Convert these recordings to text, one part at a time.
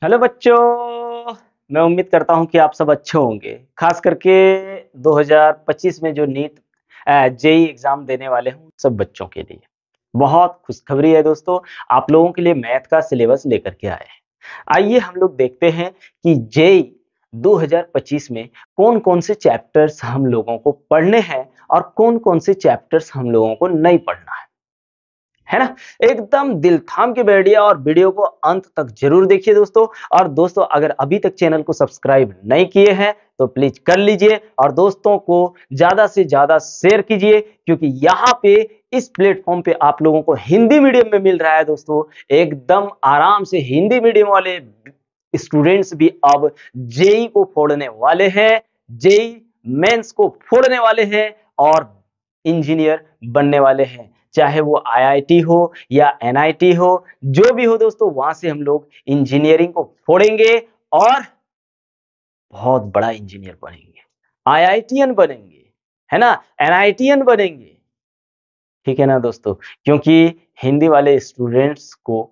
Hello बच्चों। मैं उम्मीद करता हूँ कि आप सब अच्छे होंगे। खास करके 2025 में जो नीट जेई एग्जाम देने वाले हैं उन सब बच्चों के लिए बहुत खुशखबरी है दोस्तों। आप लोगों के लिए मैथ का सिलेबस लेकर के आए हैं। आइए हम लोग देखते हैं कि जेई 2025 में कौन कौन से चैप्टर्स हम लोगों को पढ़ने हैं और कौन कौन से चैप्टर्स हम लोगों को नहीं पढ़ना है ना। एकदम दिल थाम के बैठिए और वीडियो को अंत तक जरूर देखिए दोस्तों। और दोस्तों अगर अभी तक चैनल को सब्सक्राइब नहीं किए हैं तो प्लीज कर लीजिए और दोस्तों को ज्यादा से ज्यादा शेयर कीजिए, क्योंकि यहाँ पे इस प्लेटफॉर्म पे आप लोगों को हिंदी मीडियम में मिल रहा है दोस्तों। एकदम आराम से हिंदी मीडियम वाले स्टूडेंट्स भी अब जेई को फोड़ने वाले हैं, जेई मेंस को फोड़ने वाले हैं और इंजीनियर बनने वाले हैं। चाहे वो आईआईटी हो या एनआईटी हो, जो भी हो दोस्तों, वहां से हम लोग इंजीनियरिंग को फोड़ेंगे और बहुत बड़ा इंजीनियर बनेंगे, आईआईटीएन बनेंगे, है ना, एनआईटीएन बनेंगे। ठीक है ना दोस्तों, क्योंकि हिंदी वाले स्टूडेंट्स को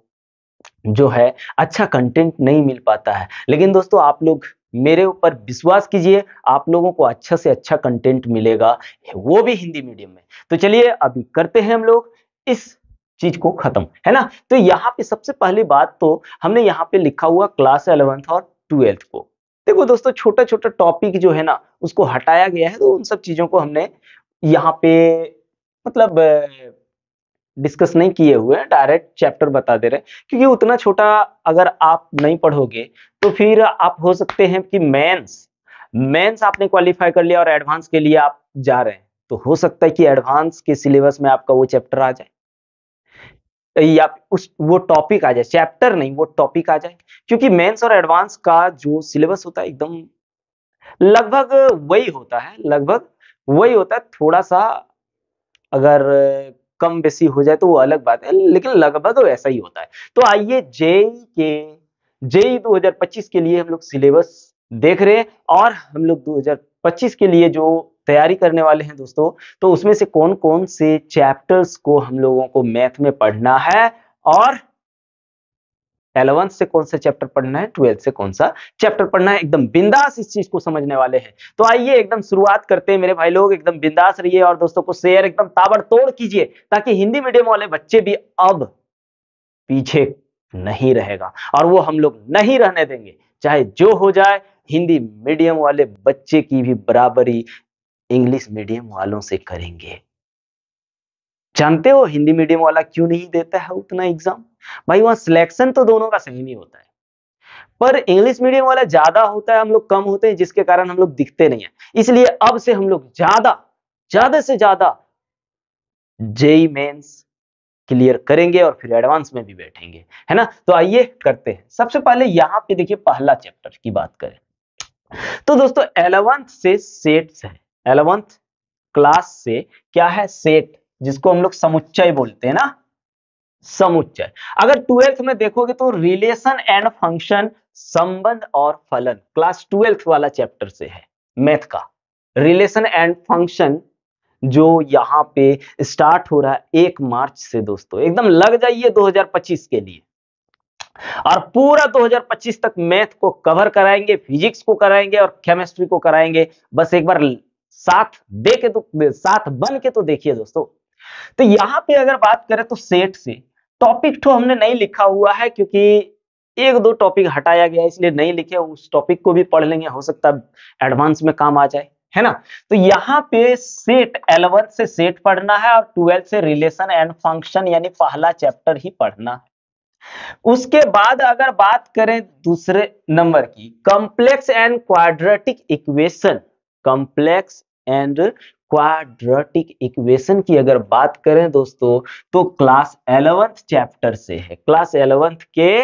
जो है अच्छा कंटेंट नहीं मिल पाता है। लेकिन दोस्तों आप लोग मेरे ऊपर विश्वास कीजिए, आप लोगों को अच्छा से अच्छा कंटेंट मिलेगा, वो भी हिंदी मीडियम में। तो चलिए अभी करते हैं हम लोग इस चीज को खत्म, है ना। तो यहाँ पे सबसे पहली बात तो हमने यहाँ पे लिखा हुआ क्लास 11th और 12th को। देखो दोस्तों छोटा छोटा टॉपिक जो है ना उसको हटाया गया है, तो उन सब चीजों को हमने यहाँ पे मतलब डिस्कस नहीं किए हुए हैं, डायरेक्ट चैप्टर बता दे रहे हैं। क्योंकि उतना छोटा अगर आप नहीं पढ़ोगे तो फिर आप हो सकते हैं कि मेंस मेंस आपने क्वालिफाई कर लिया और एडवांस के लिए आप जा रहे हैं, तो हो सकता है कि एडवांस के सिलेबस में आपका वो चैप्टर आ जाए या उस वो टॉपिक आ जाए, चैप्टर नहीं वो टॉपिक आ जाए। क्योंकि मेंस और एडवांस का जो सिलेबस होता है एकदम लगभग वही होता है, लगभग वही होता है। थोड़ा सा अगर कम बेसी हो जाए तो वो अलग बात है, लेकिन लगभग वैसा ही होता है। तो आइए जेई 2025 के लिए हम लोग सिलेबस देख रहे हैं और हम लोग 2025 के लिए जो तैयारी करने वाले हैं दोस्तों, तो उसमें से कौन कौन से चैप्टर्स को हम लोगों को मैथ में पढ़ना है और 11th से कौन सा चैप्टर पढ़ना है, 12th से कौन सा चैप्टर पढ़ना है, एकदम बिंदास इस चीज को समझने वाले हैं। तो आइए एकदम शुरुआत करते हैं मेरे भाई लोग, एकदम बिंदास रहिए और दोस्तों को शेयर एकदम ताबड़तोड़ कीजिए, ताकि हिंदी मीडियम वाले बच्चे भी अब पीछे नहीं रहेगा और वो हम लोग नहीं रहने देंगे। चाहे जो हो जाए, हिंदी मीडियम वाले बच्चे की भी बराबरी इंग्लिश मीडियम वालों से करेंगे। जानते हो हिंदी मीडियम वाला क्यों नहीं देता है उतना एग्जाम? भाई वहां सिलेक्शन तो दोनों का सेम ही होता है, पर इंग्लिश मीडियम वाला ज्यादा होता है, हम लोग कम होते हैं, जिसके कारण हम लोग दिखते नहीं है। इसलिए अब से हम लोग ज्यादा ज्यादा से ज्यादा जेई मेंस क्लियर करेंगे और फिर एडवांस में भी बैठेंगे, है ना। तो आइए करते हैं। सबसे पहले यहाँ पे देखिए पहला चैप्टर की बात करें तो दोस्तों 11th से सेट्स है। 11th क्लास से क्या है, सेट, जिसको हम लोग समुच्चय बोलते हैं ना, समुच्चय। अगर 12th में देखोगे तो रिलेशन एंड फंक्शन, संबंध और फलन, क्लास 12th वाला चैप्टर से है मैथ का। रिलेशन एंड फंक्शन जो यहाँ पे स्टार्ट हो रहा है 1 मार्च से दोस्तों, एकदम लग जाइए 2025 के लिए। और पूरा 2025 तक मैथ को कवर कराएंगे, फिजिक्स को कराएंगे और केमिस्ट्री को कराएंगे। बस एक बार साथ दे के तो, साथ बन के तो देखिए दोस्तों। तो यहाँ पे अगर बात करें तो सेट से टॉपिक तो हमने नहीं लिखा हुआ है, क्योंकि एक दो टॉपिक हटाया गया इसलिए नहीं लिखे। उस टॉपिक को भी पढ़ लेंगे, हो सकता है एडवांस में काम आ जाए, है ना। तो यहाँ पे सेट 11th से सेट पढ़ना है और 12th से रिलेशन एंड फंक्शन यानी पहला चैप्टर ही पढ़ना है। उसके बाद अगर बात करें दूसरे नंबर की, complex and quadratic equation, complex and quadratic equation की अगर बात करें दोस्तों, तो क्लास 11th चैप्टर से है, क्लास 11th के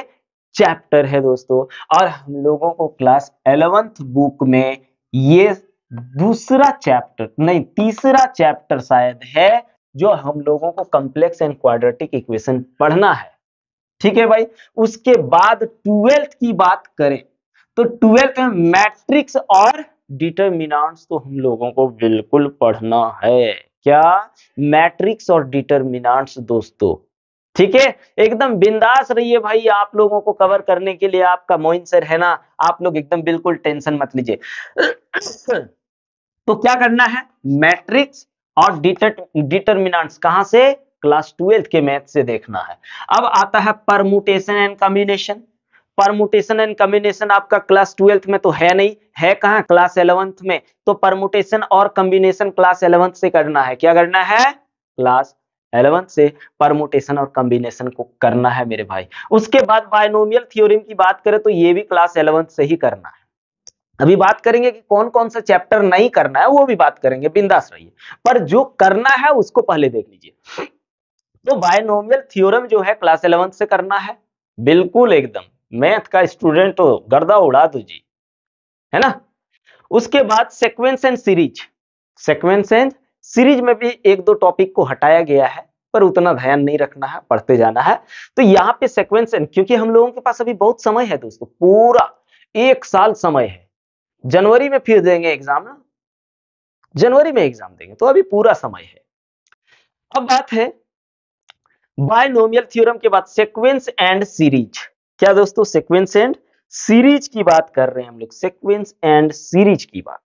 चैप्टर है दोस्तों। और हम लोगों को क्लास 11th बुक में ये दूसरा चैप्टर नहीं, तीसरा चैप्टर शायद है, जो हम लोगों को कॉम्प्लेक्स एंड क्वाड्रेटिक इक्वेशन पढ़ना है। ठीक है भाई। उसके बाद 12th की बात करें तो 12th में मैट्रिक्स और डिटरमिनेंट्स तो हम लोगों को बिल्कुल पढ़ना है। क्या? मैट्रिक्स और डिटरमिनेंट्स दोस्तों। ठीक है, एकदम बिंदास रहिए भाई, आप लोगों को कवर करने के लिए आपका मोइन सर है ना, आप लोग एकदम बिल्कुल टेंशन मत लीजिए। तो क्या करना है, मैट्रिक्स और डिटरमिनेंट्स कहां से, क्लास 12 के मैथ से देखना है। अब आता है permutation and combination. Permutation and combination आपका क्लास 12 में तो है नहीं, है कहां, क्लास 11th में। तो परमुटेशन और कॉम्बिनेशन क्लास 11th से करना है, क्या करना है, क्लास 11th से परमुटेशन और कॉम्बिनेशन को करना है मेरे भाई। उसके बाद बायनोमियल थ्योरम की बात करें तो ये भी क्लास 11th से ही करना है। अभी बात करेंगे कि कौन कौन सा चैप्टर नहीं करना है, वो भी बात करेंगे, बिंदास रहिए, पर जो करना है उसको पहले देख लीजिए। तो बायनोमियल थ्योरम जो है क्लास 11th से करना है, बिल्कुल एकदम मैथ का स्टूडेंट तो गर्दा उड़ा दो जी, है ना। उसके बाद sequence and series, sequence and series में भी एक दो टॉपिक को हटाया गया है, पर उतना ध्यान नहीं रखना है, पढ़ते जाना है। तो यहाँ पे सीक्वेंस एंड, क्योंकि हम लोगों के पास अभी बहुत समय है दोस्तों, पूरा 1 साल समय है, जनवरी में फिर देंगे एग्जाम ना, जनवरी में एग्जाम देंगे, तो अभी पूरा समय है। अब बात है बायनोमियल थ्योरम के बाद सीक्वेंस एंड सीरीज। क्या दोस्तों, सीक्वेंस एंड सीरीज की बात कर रहे हैं हम लोग, सीक्वेंस एंड सीरीज की बात।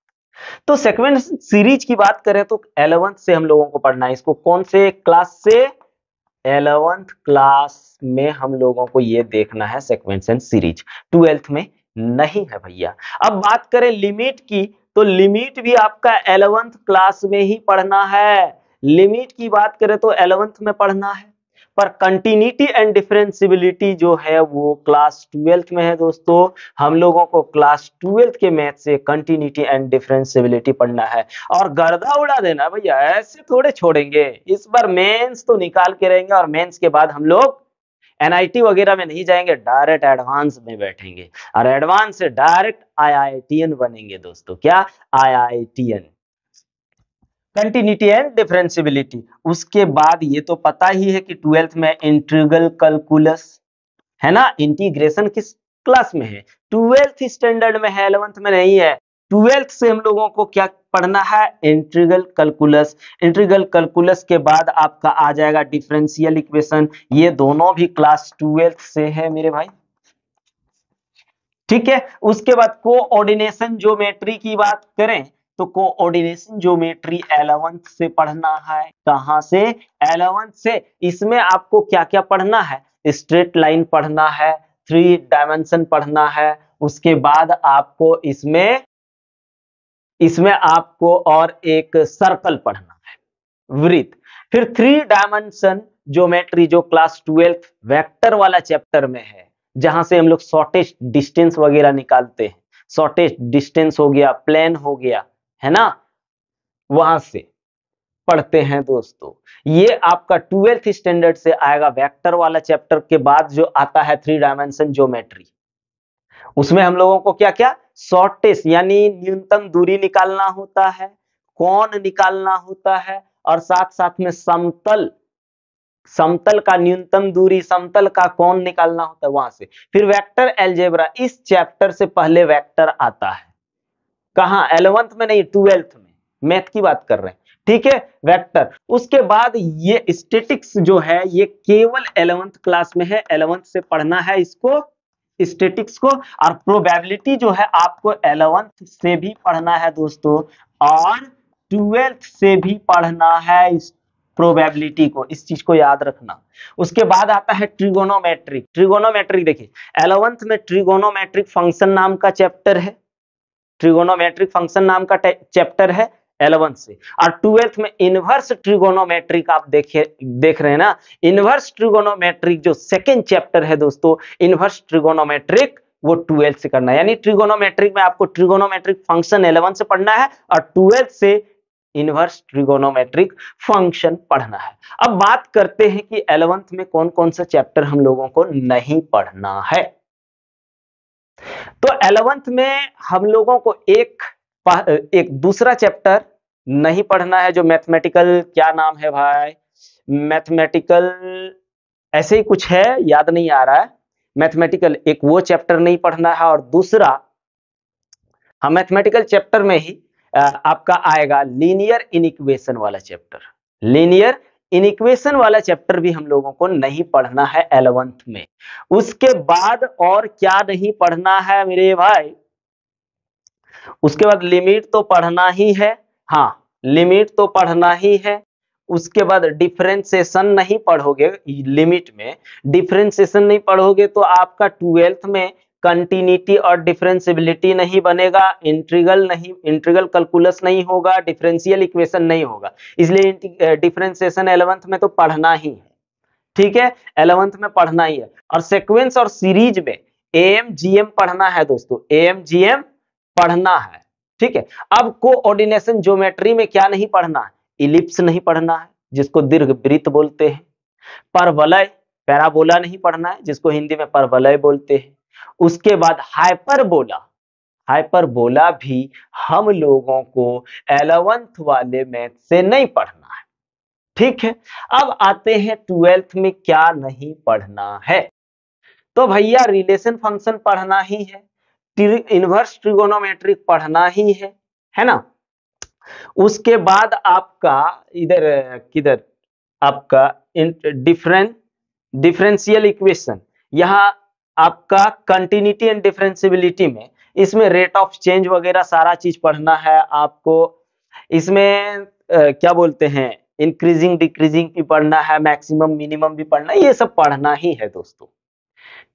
तो सीक्वेंस सीरीज की बात करें तो 11th से हम लोगों को पढ़ना है इसको, कौन से क्लास से, 11th क्लास में हम लोगों को ये देखना है सीक्वेंस एंड सीरीज, 12th में नहीं है भैया। अब बात करें लिमिट की, तो लिमिट भी आपका 11th क्लास में ही पढ़ना है, लिमिट की बात करें तो 11th में पढ़ना है। पर कंटिन्यूटी एंड डिफरेंशियबिलिटी जो है वो क्लास 12th में है दोस्तों। हम लोगों को क्लास 12th के मैथ से कंटिन्यूटी एंड डिफरेंशियबिलिटी पढ़ना है और गर्दा उड़ा देना भैया, ऐसे थोड़े छोड़ेंगे। इस बार मेंस तो निकाल के रहेंगे और मेंस के बाद हम लोग एनआईटी वगैरह में नहीं जाएंगे, डायरेक्ट एडवांस में बैठेंगे और एडवांस से डायरेक्ट आईआईटीएन बनेंगे दोस्तों। क्या, आईआईटीएन, कंटिन्यूटी एंड डिफरेंशियबिलिटी। उसके बाद ये तो पता ही है कि 12th में इंटीग्रल कैलकुलस है ना, इंटीग्रेशन किस क्लास में है, 12th स्टैंडर्ड में है, 11th में नहीं है। 12th से हम लोगों को क्या पढ़ना है, इंटीग्रल कैलकुलस। इंटीग्रल कैलकुलस के बाद आपका आ जाएगा डिफरेंशियल इक्वेशन, ये दोनों भी क्लास 12th से है मेरे भाई, ठीक है। उसके बाद कोऑर्डिनेशन ज्योमेट्री की बात करें तो कोऑर्डिनेशन ज्योमेट्री 11th से पढ़ना है, कहां से, 11th से। इसमें आपको क्या क्या पढ़ना है, स्ट्रेट लाइन पढ़ना है, 3 डायमेंशन पढ़ना है, उसके बाद आपको इसमें इसमें आपको और एक सर्कल पढ़ना है, वृत्त। फिर 3 डायमेंशन ज्योमेट्री जो क्लास 12th वेक्टर वाला चैप्टर में है, जहां से हम लोग शॉर्टेस्ट डिस्टेंस वगैरह निकालते हैं, शॉर्टेस्ट डिस्टेंस हो गया, प्लेन हो गया, है ना, वहां से पढ़ते हैं दोस्तों। ये आपका 12th स्टैंडर्ड से आएगा, वेक्टर वाला चैप्टर के बाद जो आता है 3 डायमेंशन ज्योमेट्री, उसमें हम लोगों को क्या क्या, शॉर्टेस्ट यानी न्यूनतम दूरी निकालना होता है, कोण निकालना होता है, और साथ साथ में समतल, समतल का न्यूनतम दूरी, समतल का कोण निकालना होता है वहां से। फिर वेक्टर अलजेब्रा, इस चैप्टर से पहले वेक्टर आता है, कहां, 11th में नहीं, 12th में, मैथ की बात कर रहे हैं, ठीक है, वेक्टर। उसके बाद ये स्टैटिक्स जो है ये केवल 11th क्लास में है, 11th से पढ़ना है इसको, स्टैटिक्स को। और प्रोबेबिलिटी जो है आपको 11th से भी पढ़ना है दोस्तों, और 12th से भी पढ़ना है इस प्रोबेबिलिटी को, इस चीज को याद रखना। उसके बाद आता है ट्रिगोनोमेट्रिक। ट्रिगोनोमेट्रिक देखिए 11th में ट्रिगोनोमेट्रिक फंक्शन नाम का चैप्टर है, ट्रिगोनोमेट्रिक फंक्शन नाम का चैप्टर है 11th से। और 12th में इनवर्स ट्रिगोनोमेट्रिक आप देख रहे हैं ना, इनवर्स ट्रिगोनोमेट्रिक जो सेकंड चैप्टर है दोस्तों, इनवर्स ट्रिगोनोमेट्रिक वो 12th से करना है। यानी ट्रिगोनोमेट्रिक में आपको ट्रिगोनोमेट्रिक फंक्शन 11th से पढ़ना है और 12th से इनवर्स ट्रिगोनोमेट्रिक फंक्शन पढ़ना है। अब बात करते हैं कि 11th में कौन कौन सा चैप्टर हम लोगों को नहीं पढ़ना है। तो 11th में हम लोगों को एक दूसरा चैप्टर नहीं पढ़ना है, जो मैथमेटिकल, क्या नाम है भाई, मैथमेटिकल ऐसे ही कुछ है, याद नहीं आ रहा है, मैथमेटिकल एक वो चैप्टर नहीं पढ़ना है। और दूसरा, हम मैथमेटिकल चैप्टर में ही आपका आएगा लीनियर इनइक्वेशन वाला चैप्टर, लीनियर इनइक्वेशन वाला चैप्टर भी हम लोगों को नहीं पढ़ना है 11th में। उसके बाद और क्या नहीं पढ़ना है मेरे भाई, उसके बाद लिमिट तो पढ़ना ही है, हाँ लिमिट तो पढ़ना ही है। उसके बाद डिफरेंशिएशन नहीं पढ़ोगे, लिमिट में डिफरेंशिएशन नहीं पढ़ोगे तो आपका 12th में कंटिन्यूटी और डिफरेंशिएबिलिटी नहीं बनेगा, इंटीग्रल कैलकुलस नहीं होगा, डिफरेंशियल इक्वेशन नहीं होगा। इसलिए डिफरेंशिएशन 11th में तो पढ़ना ही है, ठीक है, 11th में पढ़ना ही है। और सीक्वेंस और सीरीज में एएम जीएम पढ़ना है दोस्तों, एएम जीएम पढ़ना है, ठीक है। अब कोऑर्डिनेशन ज्योमेट्री में क्या नहीं पढ़ना है, इलिप्स नहीं पढ़ना है जिसको दीर्घवृत्त बोलते हैं, परवलय पैराबोला नहीं पढ़ना है जिसको हिंदी में परवलय बोलते हैं। उसके बाद हाइपरबोला, हाइपरबोला भी हम लोगों को 11th वाले मैथ से नहीं पढ़ना है, ठीक है। अब आते हैं 12th में क्या नहीं पढ़ना है, तो भैया रिलेशन फंक्शन पढ़ना ही है, इनवर्स ट्रिगोनोमेट्रिक पढ़ना ही है ना। उसके बाद आपका इधर किधर आपका डिफरेंशियल इक्वेशन, यहां आपका कंटिन्यूटी एंड डिफरेंशियबिलिटी में इसमें रेट ऑफ चेंज वगैरह सारा चीज पढ़ना है आपको। इसमें क्या बोलते हैं, इंक्रीजिंग डिक्रीजिंग भी पढ़ना है, मैक्सिमम मिनिमम भी पढ़ना है, ये सब पढ़ना ही है दोस्तों,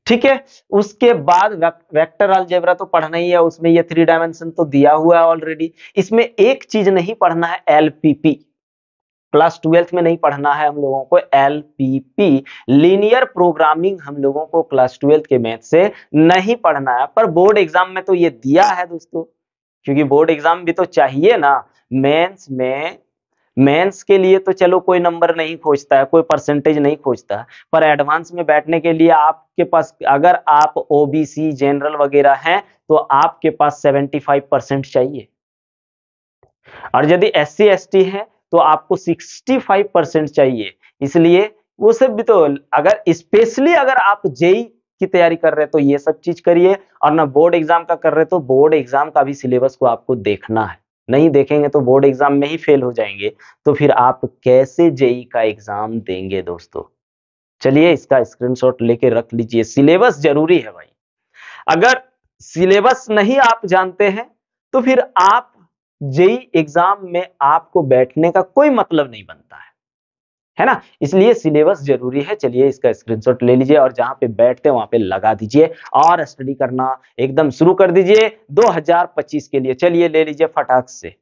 ठीक है। उसके बाद वेक्टर अलजेब्रा तो पढ़ना ही है, उसमें ये 3 डायमेंशन तो दिया हुआ है ऑलरेडी। इसमें एक चीज नहीं पढ़ना है, एलपीपी, क्लास 12th में नहीं पढ़ना है हम लोगों को एलपीपी, लीनियर प्रोग्रामिंग हम लोगों को क्लास 12th के मैथ से नहीं पढ़ना है। पर बोर्ड एग्जाम में तो ये दिया है दोस्तों, क्योंकि बोर्ड एग्जाम भी तो चाहिए ना। मेंस में, मेंस के लिए तो चलो कोई नंबर नहीं खोजता है, कोई परसेंटेज नहीं खोजता है, पर एडवांस में बैठने के लिए आपके पास, अगर आप ओबीसी जनरल वगैरह हैं तो आपके पास 75% चाहिए, और यदि एससी एसटी है तो आपको 65% चाहिए। इसलिए वो सब भी तो, अगर स्पेशली अगर आप जेई की तैयारी कर रहे हैं तो ये सब चीज करिए, और ना बोर्ड एग्जाम का कर रहे तो बोर्ड एग्जाम का भी सिलेबस को आपको देखना है। नहीं देखेंगे तो बोर्ड एग्जाम में ही फेल हो जाएंगे, तो फिर आप कैसे जेई का एग्जाम देंगे दोस्तों। चलिए इसका स्क्रीनशॉट लेके रख लीजिए, सिलेबस जरूरी है भाई। अगर सिलेबस नहीं आप जानते हैं तो फिर आप जेई एग्जाम में आपको बैठने का कोई मतलब नहीं बनता है ना। इसलिए सिलेबस जरूरी है। चलिए इसका स्क्रीनशॉट ले लीजिए और जहां पे बैठते हैं वहां पे लगा दीजिए और स्टडी करना एकदम शुरू कर दीजिए 2025 के लिए। चलिए ले लीजिए फटाक से।